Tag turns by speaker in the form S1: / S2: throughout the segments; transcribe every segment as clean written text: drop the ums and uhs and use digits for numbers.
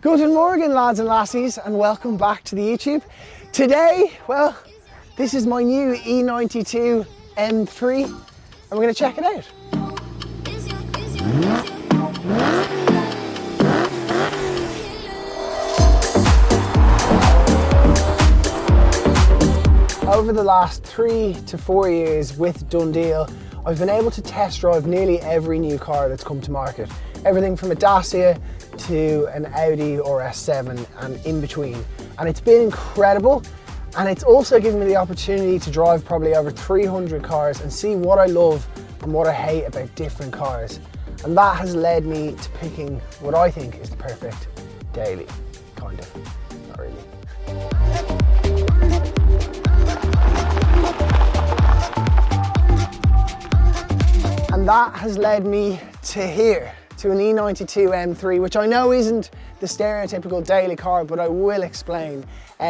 S1: Guten Morgen, lads and lassies, and welcome back to the YouTube. Today, well, this is my new E92 M3, and we're going to check it out. Over the last 3 to 4 years with Dundeel, I've been able to test drive nearly every new car that's come to market. Everything from a Dacia to an Audi or S7 and in between. And it's been incredible. And it's also given me the opportunity to drive probably over 300 cars and see what I love and what I hate about different cars. And that has led me to picking what I think is the perfect daily. Kind of, not really. And that has led me to here, to an E92 M3, which I know isn't the stereotypical daily car, but I will explain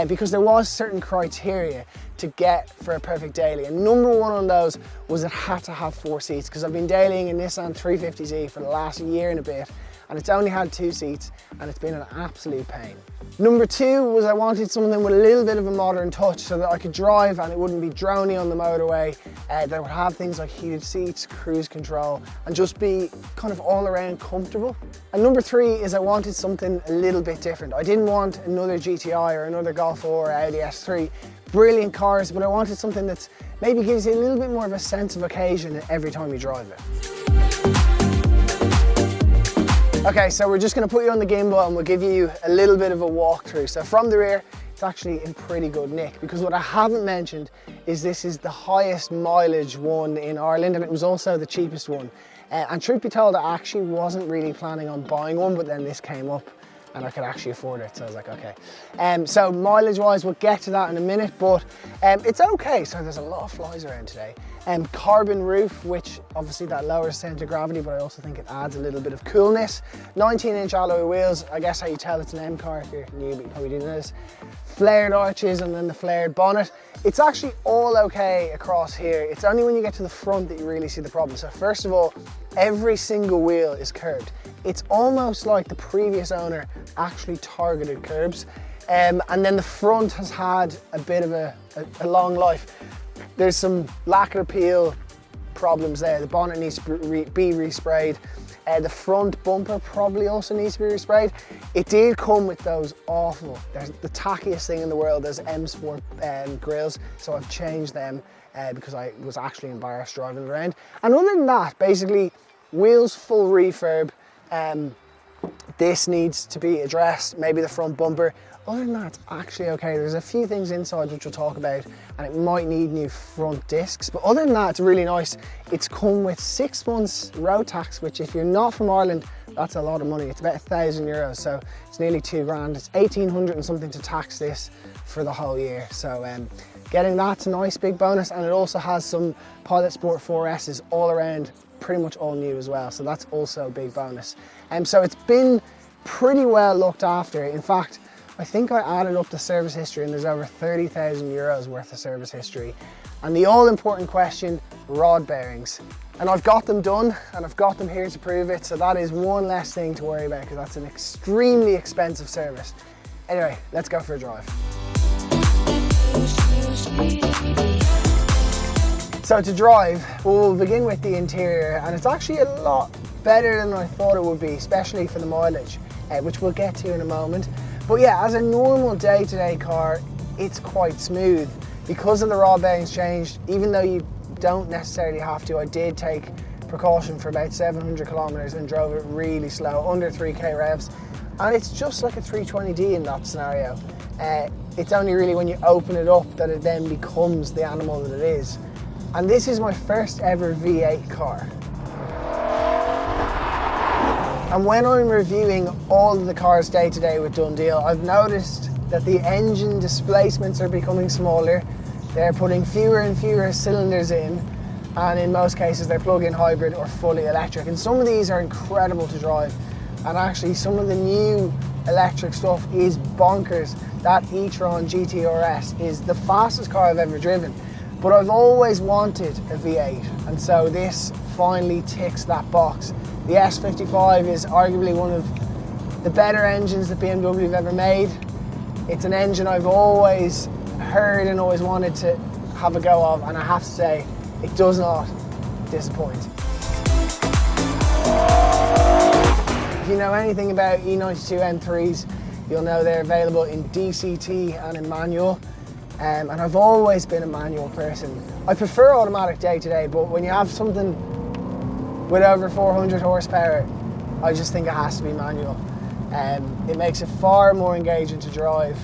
S1: because there was certain criteria to get for a perfect daily. And number one on those was it had to have 4 seats, because I've been dailying a Nissan 350Z for the last year and a bit, and it's only had 2 seats, and it's been an absolute pain. Number 2 was I wanted something with a little bit of a modern touch so that I could drive and it wouldn't be drony on the motorway. That would have things like heated seats, cruise control, and just be kind of all around comfortable. And number 3 is I wanted something a little bit different. I didn't want another GTI or another Golf 4 or Audi S3. Brilliant cars, but I wanted something that maybe gives you a little bit more of a sense of occasion every time you drive it. Okay, so we're just going to put you on the gimbal and we'll give you a little bit of a walkthrough. So from the rear, it's actually in pretty good nick, because what I haven't mentioned is this is the highest mileage one in Ireland, and it was also the cheapest one. And truth be told, I actually wasn't really planning on buying one, but then this came up and I could actually afford it, so I was like, okay. So mileage wise, we'll get to that in a minute, but it's okay. So there's a lot of flies around today. Carbon roof, which obviously that lowers centre of gravity, but I also think it adds a little bit of coolness. 19-inch alloy wheels, I guess how you tell it's an M car if you're new, but you probably didn't know this. Flared arches and then the flared bonnet. It's actually all okay across here. It's only when you get to the front that you really see the problem. So first of all, every single wheel is curved. It's almost like the previous owner actually targeted curbs. And then the front has had a bit of a long life. There's some lacquer peel problems there. The bonnet needs to be resprayed. The front bumper probably also needs to be resprayed. It did come with those awful, they're the tackiest thing in the world, those M Sport grills. So I've changed them because I was actually embarrassed driving around. And other than that, basically, wheels full refurb. This needs to be addressed, maybe the front bumper. Other than that, it's actually okay. There's a few things inside which we'll talk about, and it might need new front discs, but other than that, it's really nice. It's come with 6 months road tax, which if you're not from Ireland, that's a lot of money. It's about €1,000, so it's nearly 2 grand. It's 1,800 and something to tax this for the whole year. So getting that's a nice big bonus, and it also has some Pilot Sport 4S's all around, pretty much all new as well, so that's also a big bonus. So it's been pretty well looked after. In fact, I think I added up the service history and there's over €30,000 worth of service history. And the all-important question, rod bearings. And I've got them done and I've got them here to prove it, so that is one less thing to worry about, because that's an extremely expensive service. Anyway, let's go for a drive. So to drive, we'll begin with the interior, and it's actually a lot better than I thought it would be, especially for the mileage, which we'll get to in a moment. But yeah, as a normal day-to-day car, it's quite smooth. Because of the rod bearings changed, even though you don't necessarily have to, I did take precaution for about 700 kilometers and drove it really slow, under 3k revs. And it's just like a 320D in that scenario. It's only really when you open it up that it then becomes the animal that it is. And this is my first ever V8 car. And when I'm reviewing all of the cars day to day with Dundeel, I've noticed that the engine displacements are becoming smaller. They're putting fewer and fewer cylinders in, and in most cases they're plug-in hybrid or fully electric. And some of these are incredible to drive. And actually some of the new electric stuff is bonkers. That e-tron GT RS is the fastest car I've ever driven. But I've always wanted a V8, and so this finally ticks that box. The S55 is arguably one of the better engines that BMW have ever made. It's an engine I've always heard and always wanted to have a go of, and I have to say, it does not disappoint. If you know anything about E92 M3s, you'll know they're available in DCT and in manual. And I've always been a manual person. I prefer automatic day to day, but when you have something with over 400 horsepower, I just think it has to be manual. It makes it far more engaging to drive.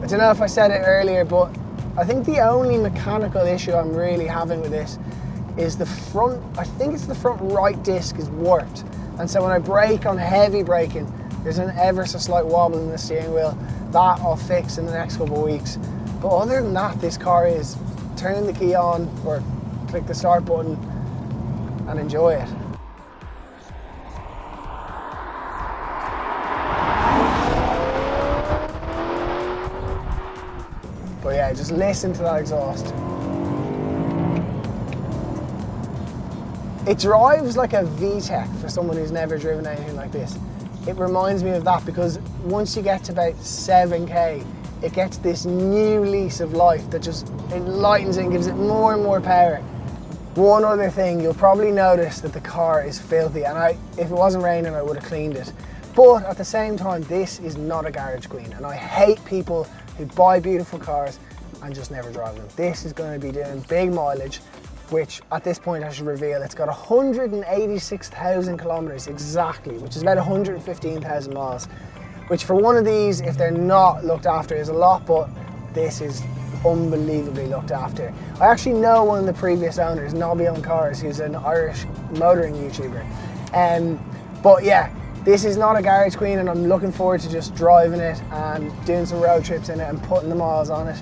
S1: I don't know if I said it earlier, but I think the only mechanical issue I'm really having with this is the front, I think it's the front right disc is warped. And so when I brake on heavy braking, there's an ever so slight wobble in the steering wheel. That I'll fix in the next couple of weeks. But other than that, this car is turning the key on or click the start button and enjoy it. But yeah, just listen to that exhaust. It drives like a VTEC for someone who's never driven anything like this. It reminds me of that because once you get to about 7k, it gets this new lease of life that just enlightens it and gives it more and more power. One other thing, you'll probably notice that the car is filthy, and if it wasn't raining, I would have cleaned it. But at the same time, this is not a garage queen, and I hate people who buy beautiful cars and just never drive them. This is going to be doing big mileage, which at this point I should reveal, it's got 186,000 kilometers exactly, which is about 115,000 miles, which for one of these, if they're not looked after, is a lot, but this is unbelievably looked after. I actually know one of the previous owners, Nobby on Cars, who's an Irish motoring YouTuber. But yeah, this is not a garage queen, and I'm looking forward to just driving it and doing some road trips in it and putting the miles on it,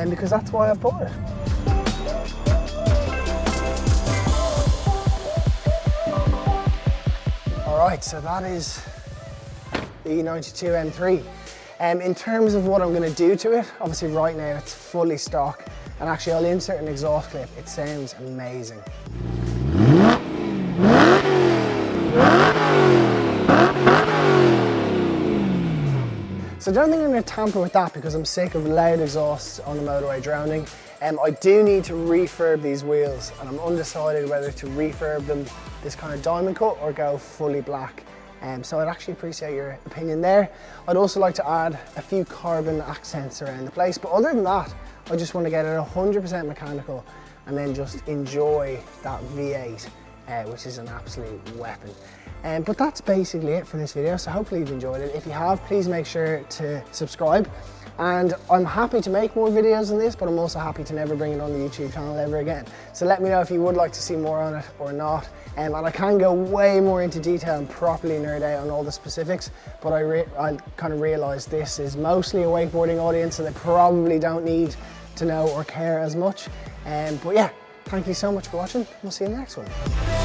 S1: because that's why I bought it. Alright, so that is the E92 M3. In terms of what I'm going to do to it, obviously right now it's fully stock, and actually I'll insert an exhaust clip. It sounds amazing. So I don't think I'm going to tamper with that because I'm sick of loud exhausts on the motorway droning. I do need to refurb these wheels, and I'm undecided whether to refurb them this kind of diamond cut or go fully black. So I'd actually appreciate your opinion there. I'd also like to add a few carbon accents around the place, but other than that, I just want to get it 100% mechanical and then just enjoy that V8, which is an absolute weapon. But that's basically it for this video, so hopefully you've enjoyed it. If you have, please make sure to subscribe. And I'm happy to make more videos than this, but I'm also happy to never bring it on the YouTube channel ever again. So let me know if you would like to see more on it or not. And I can go way more into detail and properly nerd out on all the specifics, but I kind of realized this is mostly a wakeboarding audience, so they probably don't need to know or care as much. But yeah, thank you so much for watching. We'll see you in the next one.